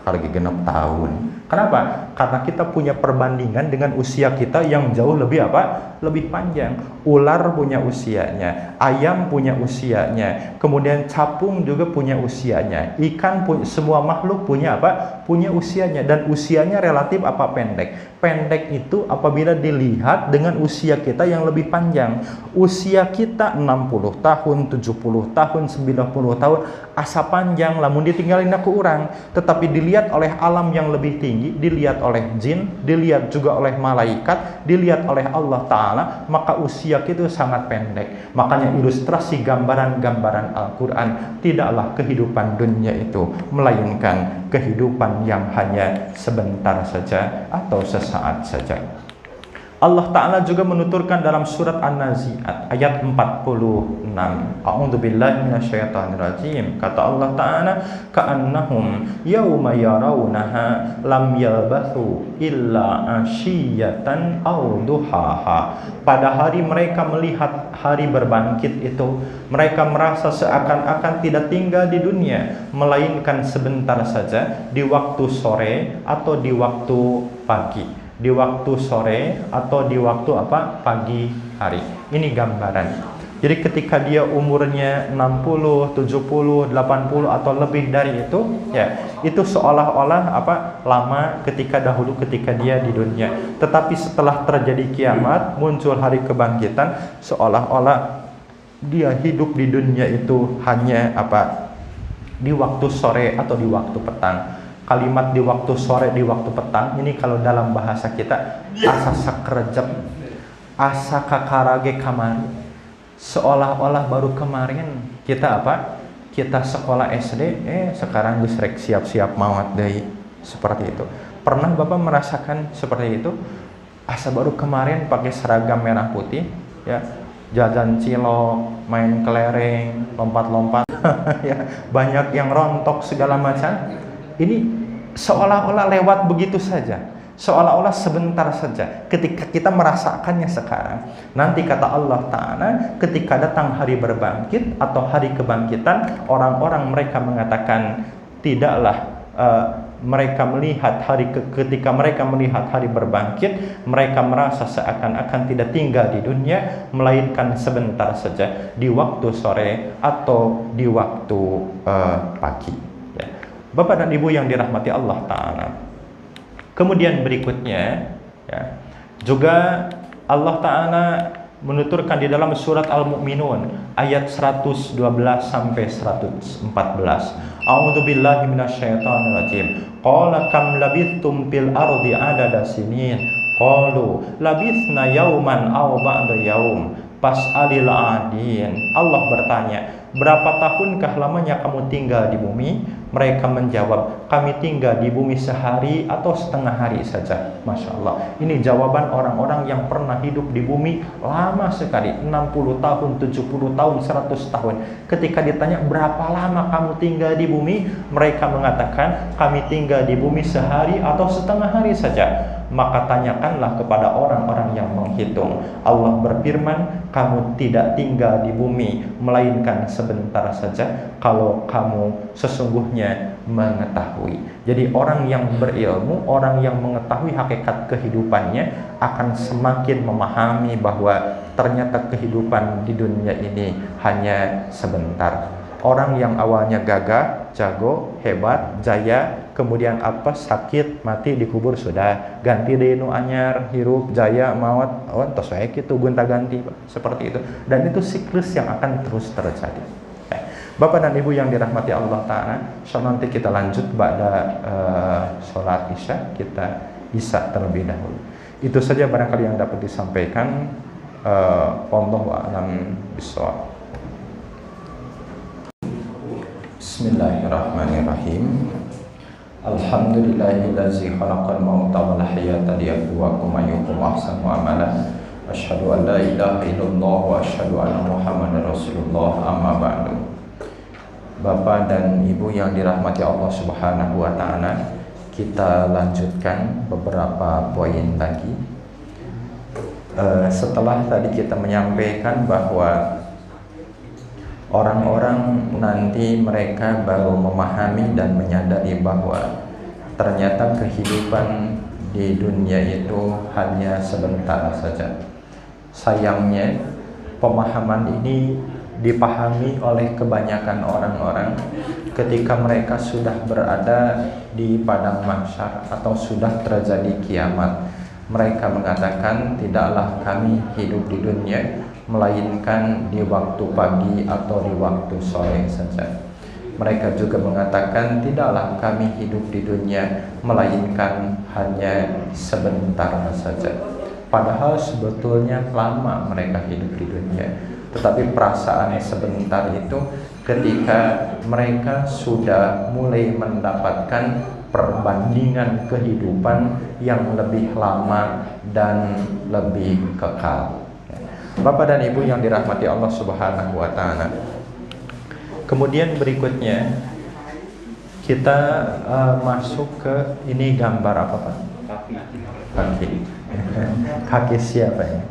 lagi genap tahun. Kenapa? Karena kita punya perbandingan dengan usia kita yang jauh lebih apa? Lebih panjang. Ular punya usianya, ayam punya usianya, kemudian capung juga punya usianya, ikan punya, semua makhluk punya apa? Punya usianya, dan usianya relatif apa? Pendek. Pendek itu apabila dilihat dengan usia kita yang lebih panjang. Usia kita 60 tahun, 70 tahun, 90 tahun, asa panjang lamun ditinggalin aku orang. Tetapi dilihat oleh alam yang lebih tinggi, dilihat oleh jin, dilihat juga oleh malaikat, dilihat oleh Allah Ta'ala, maka usia kita sangat pendek. Makanya ilustrasi gambaran-gambaran Al-Quran, tidaklah kehidupan dunia itu melainkan kehidupan yang hanya sebentar saja atau sesaat saja. Allah Ta'ala juga menuturkan dalam surat An-Nazi'at ayat 46. A'udzubillahi minasyaitonirrajim. Kata Allah Ta'ala, ka'annahum yawma yarawnaha lam yalbathu illa asyiyatan aw duhaha. Pada hari mereka melihat hari berbangkit itu, mereka merasa seakan-akan tidak tinggal di dunia, melainkan sebentar saja di waktu sore atau di waktu pagi. Di waktu sore atau di waktu apa? Pagi hari. Ini gambaran. Jadi ketika dia umurnya 60, 70, 80 atau lebih dari itu, ya, itu seolah-olah apa? Lama ketika dahulu ketika dia di dunia. Tetapi setelah terjadi kiamat, muncul hari kebangkitan, seolah-olah dia hidup di dunia itu hanya apa? Di waktu sore atau di waktu petang. Kalimat di waktu sore, di waktu petang, ini kalau dalam bahasa kita asa sakrejep, asa kakarage kamari. Seolah-olah baru kemarin kita apa? Kita sekolah SD, sekarang geus rek siap-siap maot deui. Seperti itu. Pernah Bapak merasakan seperti itu? Asa baru kemarin pakai seragam merah putih, ya. Jajan cilok, main kelereng, lompat-lompat, ya. Banyak yang rontok segala macam. Ini seolah-olah lewat begitu saja, seolah-olah sebentar saja. Ketika kita merasakannya sekarang, nanti kata Allah Ta'ala, ketika datang hari berbangkit atau hari kebangkitan, orang-orang mereka mengatakan tidaklah mereka melihat ketika mereka melihat hari berbangkit, mereka merasa seakan-akan tidak tinggal di dunia, melainkan sebentar saja di waktu sore atau di waktu pagi. Bapak dan Ibu yang dirahmati Allah Ta'ala. Kemudian berikutnya ya, juga Allah Ta'ala menuturkan di dalam surat Al-Mu'minun ayat 112 sampai 114. A'udzubillahi minasyaitonirrajim. Qala kam labithtum fil ardi adada sinin. Qalu labithna yauman aw ba'da yaum. Fas'alil adin. Allah bertanya, berapa tahunkah lamanya kamu tinggal di bumi? Mereka menjawab, kami tinggal di bumi sehari atau setengah hari saja. Masya Allah. Ini jawaban orang-orang yang pernah hidup di bumi lama sekali. 60 tahun, 70 tahun, 100 tahun. Ketika ditanya, berapa lama kamu tinggal di bumi? Mereka mengatakan, kami tinggal di bumi sehari atau setengah hari saja. maka tanyakanlah kepada orang-orang yang menghitung. Allah berfirman, kamu tidak tinggal di bumi melainkan sebentar saja kalau kamu sesungguhnya mengetahui. Jadi orang yang berilmu, orang yang mengetahui hakikat kehidupannya akan semakin memahami bahwa ternyata kehidupan di dunia ini hanya sebentar. Orang yang awalnya gagah, jago, hebat, jaya, kemudian apa, sakit, mati, dikubur, sudah ganti deh nu anyar, hirup, jaya, maut, tos wae kitu gonta-ganti, seperti itu. Dan itu siklus yang akan terus terjadi. Bapak dan Ibu yang dirahmati Allah Ta'ala, nanti kita lanjut pada sholat isya, kita isya terlebih dahulu. Itu saja barangkali yang dapat disampaikan. Wallahu a'lam bishawab. Bismillahirrahmanirrahim. Alhamdulillahillazi khalaqal mauta wal hayata liyabluwakum ayyukum ahsanu amala. Asyhadu an la ilaha illallah wa asyhadu anna Muhammadar Rasulullah, amma ba'du. Bapak dan Ibu yang dirahmati Allah Subhanahu wa taala, kita lanjutkan beberapa poin lagi. Setelah tadi kita menyampaikan bahwa orang-orang nanti mereka baru memahami dan menyadari bahwa ternyata kehidupan di dunia itu hanya sebentar saja. Sayangnya pemahaman ini dipahami oleh kebanyakan orang-orang ketika mereka sudah berada di padang mahsyar atau sudah terjadi kiamat. Mereka mengatakan, tidaklah kami hidup di dunia melainkan di waktu pagi atau di waktu sore saja. Mereka juga mengatakan, tidaklah kami hidup di dunia melainkan hanya sebentar saja. Padahal sebetulnya lama mereka hidup di dunia. Tetapi perasaan sebentar itu ketika mereka sudah mulai mendapatkan perbandingan kehidupan yang lebih lama dan lebih kekal. Bapak dan Ibu yang dirahmati Allah Subhanahu wa taala. Kemudian berikutnya kita masuk ke ini gambar apa Pak? Kaki. Kaki siapa ini?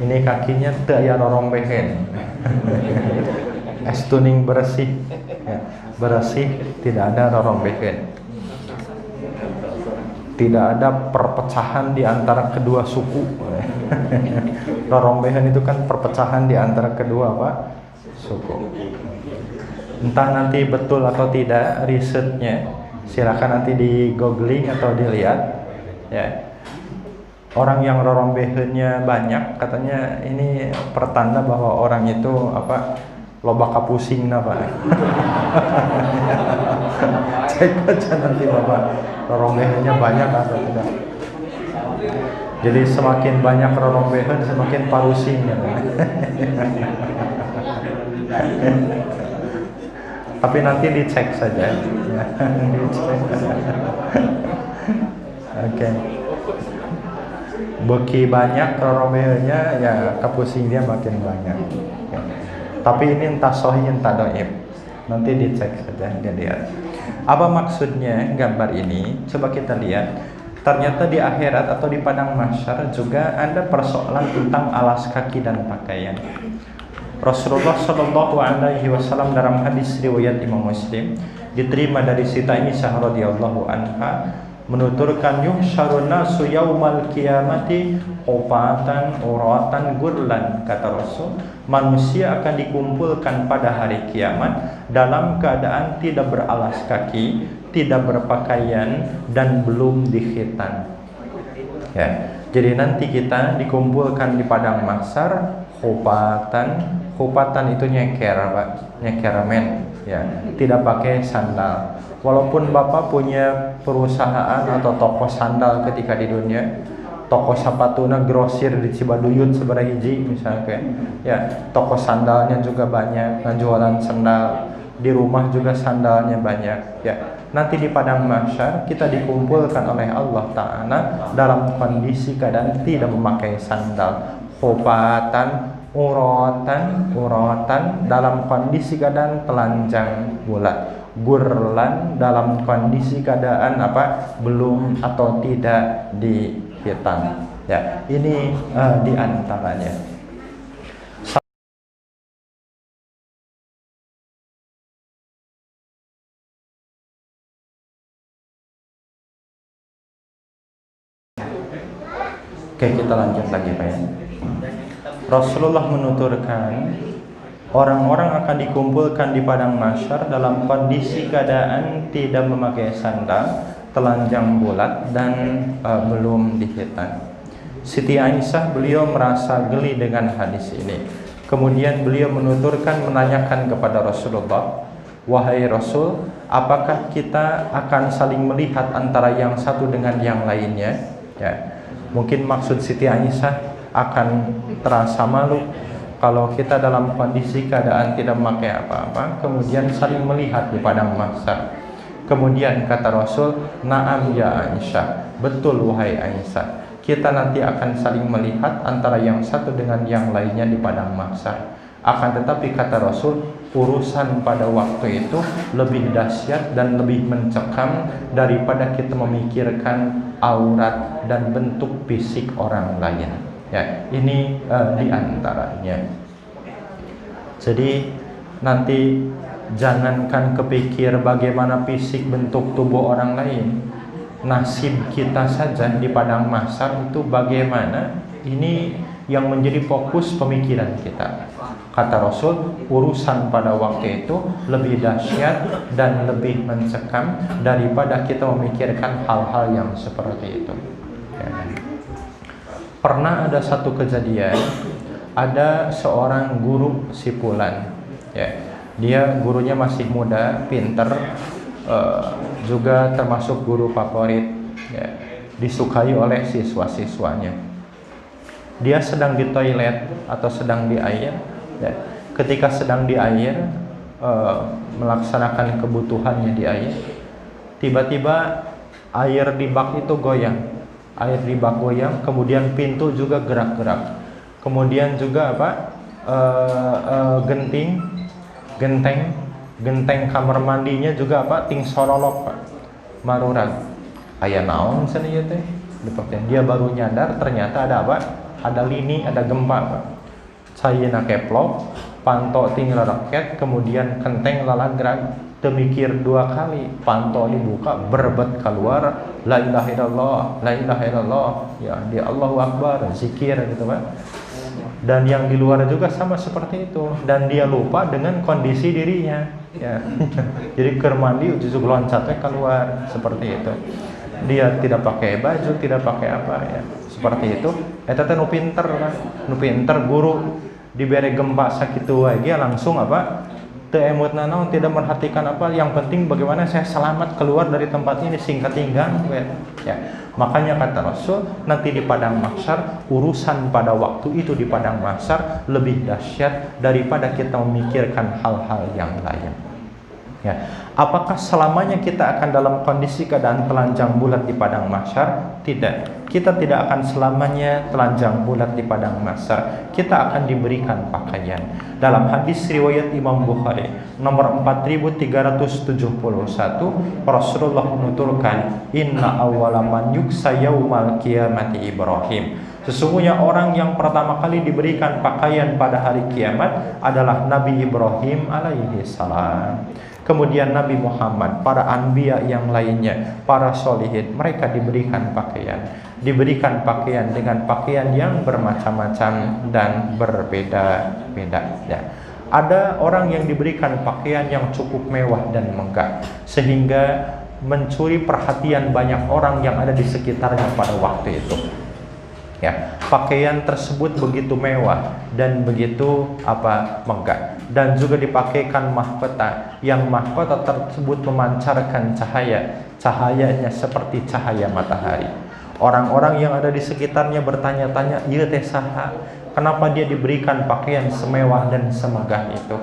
Ini kakinya teu aya rorombehen. Estuning bersih. Ya, bersih, tidak ada rorombehen. Tidak ada perpecahan di antara kedua suku. Rorombehan itu kan perpecahan di antara kedua apa? Suku. Entah nanti betul atau tidak risetnya, silakan nanti di googling atau dilihat. Ya. Orang yang rorombehannya banyak, katanya ini pertanda bahwa orang itu apa? Loba kapusing apa? Cek aja nanti Bapak, rorombehannya banyak atau tidak. Jadi semakin banyak rorombehan semakin parusing ya. Tapi nanti dicek saja. Dicek. Oke. Beki banyak rorombehannya ya kapusing dia makin banyak. Tapi ini entah sahih entah dhaif. Nanti dicek saja, dilihat. Apa maksudnya gambar ini? Coba kita lihat. Ternyata di akhirat atau di padang mahsyar juga ada persoalan tentang alas kaki dan pakaian. Rasulullah Shallallahu Alaihi Wasallam dalam hadis riwayat Imam Muslim diterima dari Siti Aisyah radhiyallahu anha menuturkan, yuhsyarun nasu yaumal qiyamati hufatan uratan gurlan, kata Rasul, manusia akan dikumpulkan pada hari kiamat dalam keadaan tidak beralas kaki, tidak berpakaian, dan belum dikhitan. Ya, jadi nanti kita dikumpulkan di padang mahsyar hufatan itu nyeker Pak, nyeker men, ya, tidak pakai sandal. Walaupun Bapak punya perusahaan atau toko sandal ketika di dunia, toko sepatuna grosir di Cibaduyut seberapa hiji misalnya, ya, toko sandalnya juga banyak, jualan sandal, di rumah juga sandalnya banyak, ya. Nanti di padang mahsyar kita dikumpulkan oleh Allah Ta'ala dalam kondisi keadaan tidak memakai sandal, hufatan uratan dalam kondisi keadaan telanjang bulat, gurlan dalam kondisi keadaan apa, belum atau tidak dihitan. Ya, ini di antaranya. Oke, kita lanjut lagi Pak ya. Rasulullah menuturkan, orang-orang akan dikumpulkan di padang mahsyar dalam kondisi keadaan tidak memakai sandal, telanjang bulat dan belum dihitan. Siti Aisyah, beliau merasa geli dengan hadis ini. Kemudian beliau menuturkan, menanyakan kepada Rasulullah, wahai Rasul, apakah kita akan saling melihat antara yang satu dengan yang lainnya? Ya, mungkin maksud Siti Aisyah akan terasa malu kalau kita dalam kondisi keadaan tidak memakai apa-apa, kemudian saling melihat di padang mahsyar. Kemudian kata Rasul, "Na'am ya Aisyah." Betul wahai Aisyah, kita nanti akan saling melihat antara yang satu dengan yang lainnya di padang mahsyar. Akan tetapi kata Rasul, urusan pada waktu itu lebih dahsyat dan lebih mencekam daripada kita memikirkan aurat dan bentuk fisik orang lain. Ya, ini di antaranya. Jadi nanti jangankan kepikir bagaimana fisik bentuk tubuh orang lain, nasib kita saja di padang mahsyar itu bagaimana, ini yang menjadi fokus pemikiran kita. Kata Rasul, urusan pada waktu itu lebih dahsyat dan lebih mencekam daripada kita memikirkan hal-hal yang seperti itu. Ya. Pernah ada satu kejadian, ada seorang guru sipulan, ya, dia gurunya masih muda, pinter, juga termasuk guru favorit, ya, disukai oleh siswa-siswanya. Dia sedang di toilet atau sedang di air, ya. Ketika sedang di air, melaksanakan kebutuhannya di air, tiba-tiba air di bak itu goyang. Air di bak goyang, kemudian pintu juga gerak-gerak. Kemudian juga apa? Genteng kamar mandinya juga apa? Ting sorolok Pak. Maruran. Aya naon cenah teh? Dia baru nyadar ternyata ada apa? Ada lini, ada gempa Pak. Cayeuna keplok, panto ting raket, kemudian kenteng lalagrag. Temikir dua kali, panto dibuka, berbet keluar, la ilaha illallah, la ilaha illallah, ya, dia Allahu Akbar, zikir gitu Pak. Dan yang di luar juga sama seperti itu, dan dia lupa dengan kondisi dirinya, ya. Jadi keur mandi ujug loncatnya keluar seperti itu. Dia tidak pakai baju, tidak pakai apa, ya, seperti itu. Eta teh nu pinter kan, nu pinter guru dibere gempa sakitu wae langsung apa? Teu emutna naon, tidak merhatikan apa, yang penting bagaimana saya selamat keluar dari tempat ini sing katinggal, ya. Makanya kata Rasul, nanti di padang mahsyar, urusan pada waktu itu di padang mahsyar lebih dahsyat daripada kita memikirkan hal-hal yang lain. Ya, apakah selamanya kita akan dalam kondisi keadaan telanjang bulat di padang mahsyar? Tidak. Kita tidak akan selamanya telanjang bulat di padang mahsyar. Kita akan diberikan pakaian. Dalam hadis riwayat Imam Bukhari nomor 4371, Rasulullah menuturkan, "Inna awwala man yuksa yaumal qiyamati Ibrahim." Sesungguhnya orang yang pertama kali diberikan pakaian pada hari kiamat adalah Nabi Ibrahim alaihi salam. Kemudian Nabi Muhammad, para anbiya yang lainnya, para solihin, mereka diberikan pakaian. Diberikan pakaian dengan pakaian yang bermacam-macam dan berbeda-beda. Ya. Ada orang yang diberikan pakaian yang cukup mewah dan megah, sehingga mencuri perhatian banyak orang yang ada di sekitarnya pada waktu itu. Ya, pakaian tersebut begitu mewah dan begitu megah, dan juga dipakaikan mahkota, yang mahkota tersebut memancarkan cahayanya seperti cahaya matahari. Orang-orang yang ada di sekitarnya bertanya-tanya, ieu teh saha? Kenapa dia diberikan pakaian semewah dan semegah itu?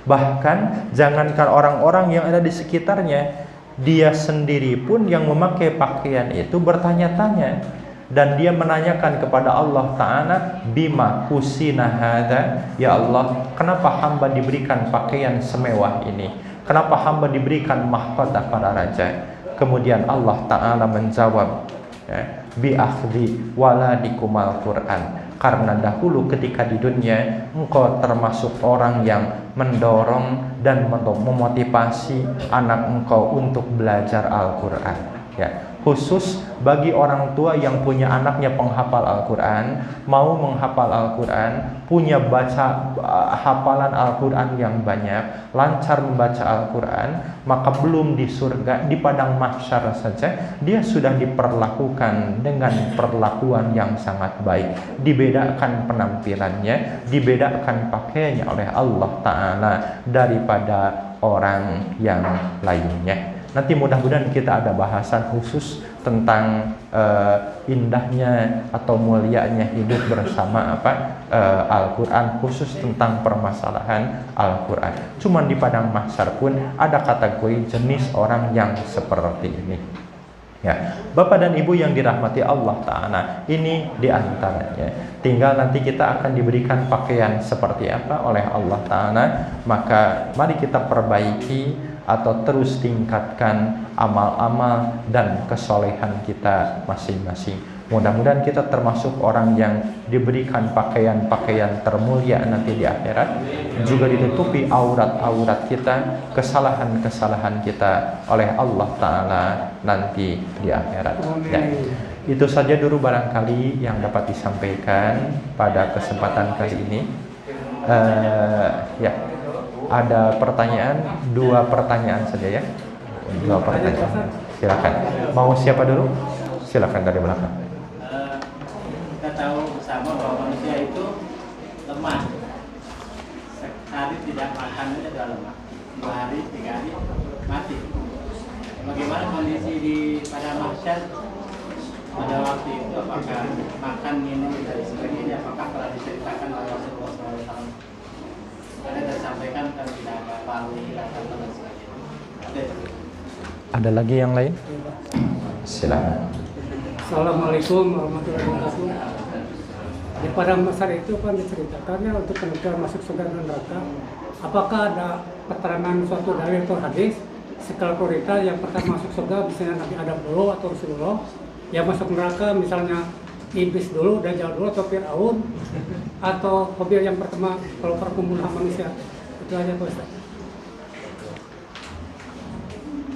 Bahkan jangankan orang-orang yang ada di sekitarnya, dia sendiri pun yang memakai pakaian itu bertanya-tanya, dan dia menanyakan kepada Allah Ta'ala, bima kusina hadza, ya Allah, kenapa hamba diberikan pakaian semewah ini, kenapa hamba diberikan mahkota para raja. Kemudian Allah Ta'ala menjawab, ya, bi akhdhi waladikumal Quran, karena dahulu ketika di dunia engkau termasuk orang yang mendorong dan memotivasi anak engkau untuk belajar Al-Quran, ya. Khusus bagi orang tua yang punya anaknya penghafal Al-Quran, mau menghafal Al-Quran, punya hafalan Al-Quran yang banyak, lancar membaca Al-Quran, maka belum di surga, di padang mahsyar saja dia sudah diperlakukan dengan perlakuan yang sangat baik. Dibedakan penampilannya, dibedakan pakaiannya oleh Allah Ta'ala daripada orang yang lainnya. Nanti mudah-mudahan kita ada bahasan khusus tentang indahnya atau mulianya hidup bersama Al-Quran, khusus tentang permasalahan Al-Quran. Cuman di padang mahsyar pun ada kategori jenis orang yang seperti ini. Ya, Bapak dan Ibu yang dirahmati Allah Ta'ala, ini diantaranya. Tinggal nanti kita akan diberikan pakaian seperti apa oleh Allah Ta'ala, maka mari kita perbaiki atau terus tingkatkan amal-amal dan kesolehan kita masing-masing. Mudah-mudahan kita termasuk orang yang diberikan pakaian-pakaian termulia nanti di akhirat, juga ditutupi aurat-aurat kita, kesalahan-kesalahan kita oleh Allah Ta'ala nanti di akhirat. Ya. Itu saja dulu barangkali yang dapat disampaikan pada kesempatan kali ini. Ya, ada pertanyaan, 2 pertanyaan saja ya. 2 pertanyaan. Silakan. Mau siapa dulu? Silakan dari belakang. Kita tahu bersama bahwa manusia itu lemah. Sehari tidak makan saja sudah lemah. 2 hari, 3 hari mati. Bagaimana kondisi di pada mahsyar pada waktu itu? Apakah makan, minum dan sebagainya? Apakah telah diceritakan oleh Rasulullah SAW? Ada disampaikan kalau tidak ada palu, dan sebagainya. Ada lagi yang lain? Silakan. Assalamualaikum warahmatullahi wabarakatuh. Di padang mahsyar itu kan diceritakannya untuk penentuan masuk surga dan neraka. Apakah ada keterangan suatu dalil atau hadis skala prioritas yang pertama masuk surga misalnya Nabi Adam dulu atau Rasulullah, yang masuk neraka misalnya Iblis dulu, Dajjal dulu atau Fir'aun, atau Qabil yang pertama kalau perpembunuhan manusia? Itu aja Pak Ustaz.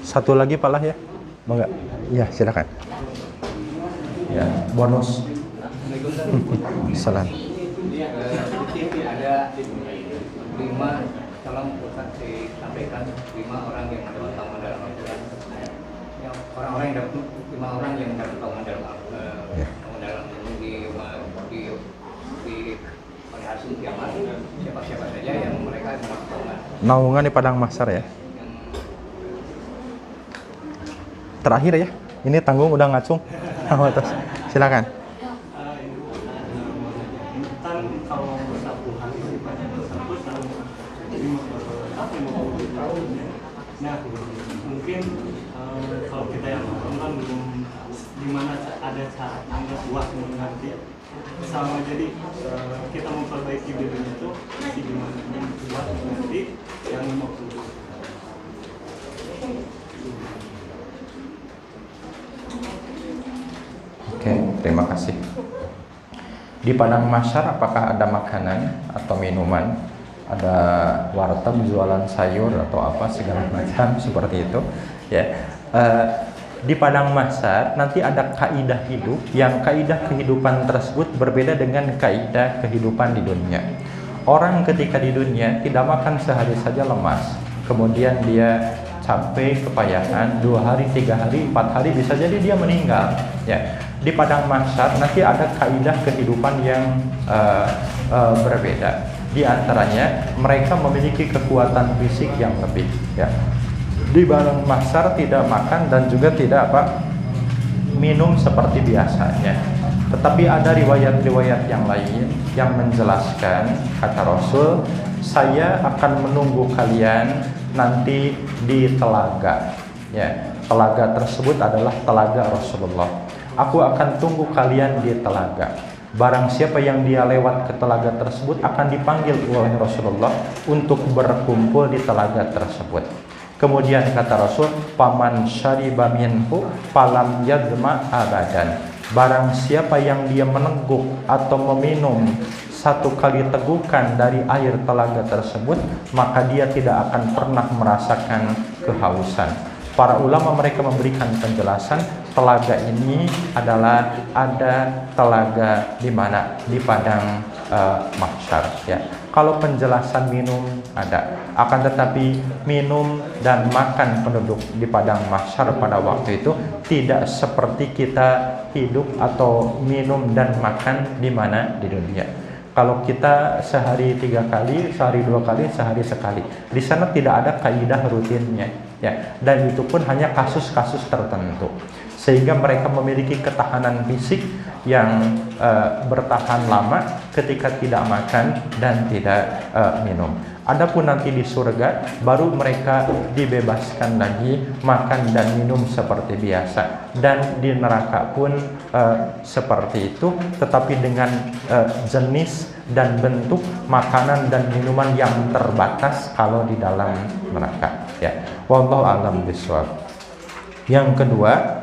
Satu lagi Pak Lah ya? Mau nggak? Iya silakan. Ya, bonus. Salam. Di TV ada 5, tolong Ustaz disampaikan 5 orang yang ada potongan dalam Al-Quran. Orang-orang yang dapat 5 orang yang dapat potongan dalam di hari kiamat, siapa-siapa saja yang mereka dapat potongan. Naungan di padang mahsyar ya. Terakhir ya. Ini tanggung udah ngacung. Silakan. Kalau satu hari nah mungkin kalau kita yang nonton belum dimana ada saat anda buat mengerti sama, jadi kita memperbaiki diri itu gimana buat mengerti yang 50. Oke, terima kasih. Di padang mahsyar apakah ada makanan atau minuman? Ada warteg jualan sayur atau apa segala macam seperti itu ya. Di padang mahsyar nanti ada kaidah hidup yang kaidah kehidupan tersebut berbeda dengan kaidah kehidupan di dunia. Orang ketika di dunia tidak makan sehari saja lemas, kemudian dia capek, kepayahan, 2 hari, 3 hari, 4 hari bisa jadi dia meninggal ya. Di padang mahsyar nanti ada kaidah kehidupan yang berbeda. Di antaranya mereka memiliki kekuatan fisik yang lebih ya. Di padang mahsyar tidak makan dan juga tidak minum seperti biasanya. Tetapi ada riwayat-riwayat yang lain yang menjelaskan, kata Rasul, saya akan menunggu kalian nanti di telaga ya. Telaga tersebut adalah telaga Rasulullah. aku akan tunggu kalian di telaga. Barang siapa yang dia lewat ke telaga tersebut akan dipanggil oleh Rasulullah untuk berkumpul di telaga tersebut. Kemudian kata Rasul, paman syariba minhu falam yadma abadan. Barang siapa yang dia meneguk atau meminum satu kali tegukan dari air telaga tersebut, maka dia tidak akan pernah merasakan kehausan. Para ulama mereka memberikan penjelasan, telaga ini adalah ada telaga di mana? Di padang mahsyar, ya. Kalau penjelasan minum ada, akan tetapi minum dan makan penduduk di padang mahsyar pada waktu itu tidak seperti kita hidup atau minum dan makan di mana? Di dunia. Kalau kita sehari 3 kali, sehari 2 kali, sehari sekali, di sana tidak ada kaidah rutinnya, ya. Dan itu pun hanya kasus-kasus tertentu, sehingga mereka memiliki ketahanan fisik yang bertahan lama ketika tidak makan dan tidak minum. Adapun nanti di surga baru mereka dibebaskan lagi makan dan minum seperti biasa, dan di neraka pun seperti itu, tetapi dengan jenis dan bentuk makanan dan minuman yang terbatas kalau di dalam neraka, ya. Wallahu a'lam bishawab. Yang kedua,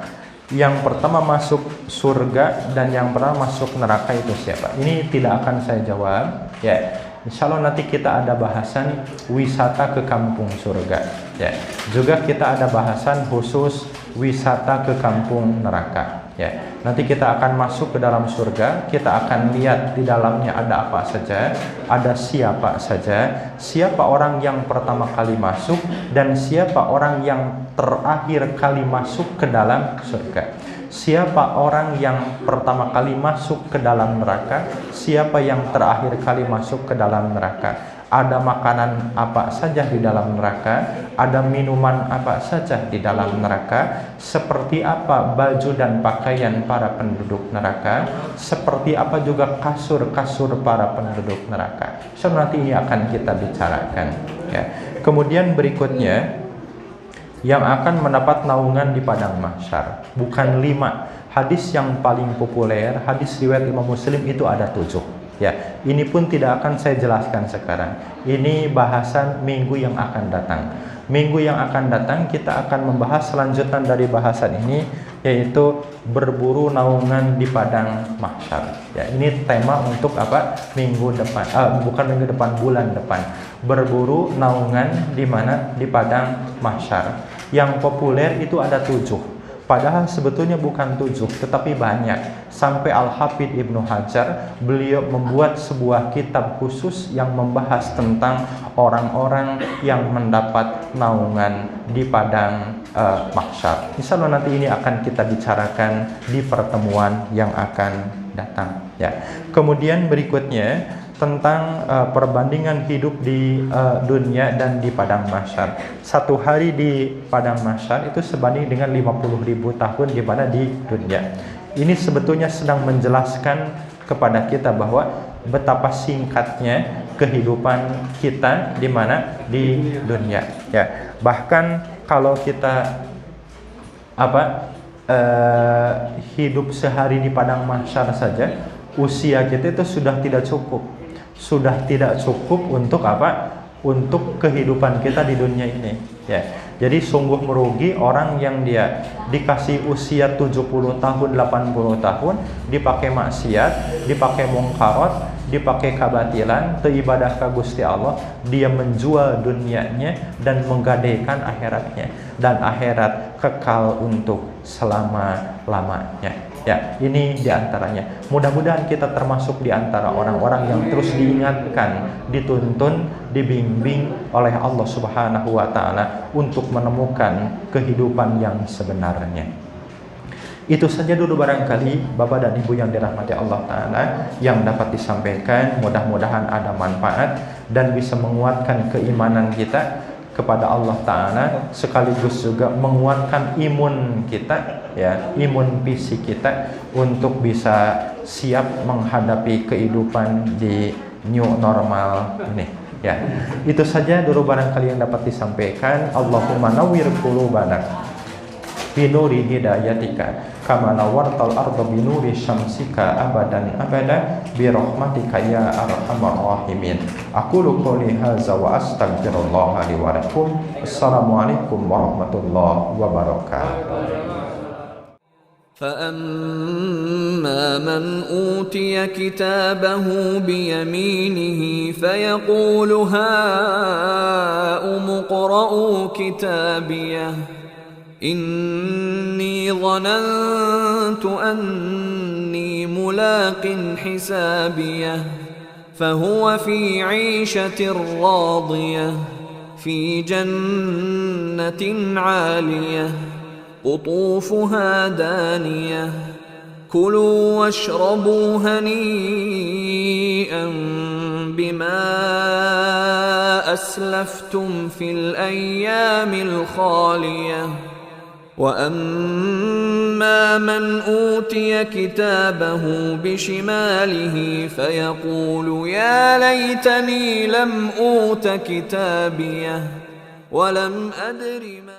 yang pertama masuk surga dan yang pertama masuk neraka itu siapa? Ini tidak akan saya jawab, ya. Insya Allah nanti kita ada bahasan wisata ke kampung surga, ya. Juga kita ada bahasan khusus wisata ke kampung neraka, ya. Nanti kita akan masuk ke dalam surga, kita akan lihat di dalamnya ada apa saja, ada siapa saja, siapa orang yang pertama kali masuk dan siapa orang yang terakhir kali masuk ke dalam surga. Siapa orang yang pertama kali masuk ke dalam neraka, siapa yang terakhir kali masuk ke dalam neraka. Ada makanan apa saja di dalam neraka, ada minuman apa saja di dalam neraka, seperti apa baju dan pakaian para penduduk neraka, seperti apa juga kasur-kasur para penduduk neraka. So nanti ini akan kita bicarakan, ya. Kemudian berikutnya, yang akan mendapat naungan di padang mahsyar bukan 5. Hadis yang paling populer, hadis riwayat Imam Muslim itu ada 7, ya. Ini pun tidak akan saya jelaskan sekarang. Ini bahasan minggu yang akan datang. Minggu yang akan datang kita akan membahas selanjutan dari bahasan ini, yaitu berburu naungan di padang mahsyar, ya. Ini tema untuk apa? Minggu depan, bukan minggu depan, bulan depan. Berburu naungan di mana? Di padang mahsyar. Yang populer itu ada 7, padahal sebetulnya bukan 7 tetapi banyak. Sampai Al-Hafidh Ibnu Hajar beliau membuat sebuah kitab khusus yang membahas tentang orang-orang yang mendapat naungan di padang mahsyar. Insyaallah nanti ini akan kita bicarakan di pertemuan yang akan datang, ya. Kemudian berikutnya tentang perbandingan hidup di dunia dan di padang mahsyar. Satu hari di padang mahsyar itu sebanding dengan 50.000 tahun di mana di dunia. Ini sebetulnya sedang menjelaskan kepada kita bahwa betapa singkatnya kehidupan kita di mana? Di dunia, ya. Bahkan kalau kita hidup sehari di padang mahsyar saja, usia kita itu sudah tidak cukup. Sudah tidak cukup untuk apa? Untuk kehidupan kita di dunia ini, ya. Jadi sungguh merugi orang yang dia dikasih usia 70 tahun, 80 tahun, dipakai maksiat, dipakai mungkarat, dipakai kabatilan, teibadah ka Gusti Allah, dia menjual dunianya dan menggadaikan akhiratnya, dan akhirat kekal untuk selama-lamanya. Ya, ini diantaranya. Mudah-mudahan kita termasuk diantara orang-orang yang terus diingatkan, dituntun, dibimbing oleh Allah Subhanahu wa Ta'ala untuk menemukan kehidupan yang sebenarnya. Itu saja dulu barangkali Bapak dan Ibu yang dirahmati Allah Ta'ala yang dapat disampaikan. Mudah-mudahan ada manfaat dan bisa menguatkan keimanan kita kepada Allah Ta'ala, sekaligus juga menguatkan imun kita, ya, imun fisik kita untuk bisa siap menghadapi kehidupan di new normal ini, ya. Itu saja dulu barangkali yang dapat disampaikan. Allahumma nawwir qulubana binuri hidayatika kama nawartal arda binuri syamsika abadan abada birahmatika ya arhamar rahimin. Aqulu qouli hadza wa astaghfirullah li wa lakum. Assalamualaikum warahmatullahi wabarakatuh. فأما من أوتي كتابه بيمينه فيقول هاؤم اقرءوا كتابيه إني ظننت أني ملاق حسابيه فهو في عيشة راضية في جنة عالية قطوفها دانية كلوا واشربوا هنيئا بما أسلفتم في الأيام الخالية وأما من أوتي كتابه بشماله فيقول يا ليتني لم أوت كتابيه ولم أدر ما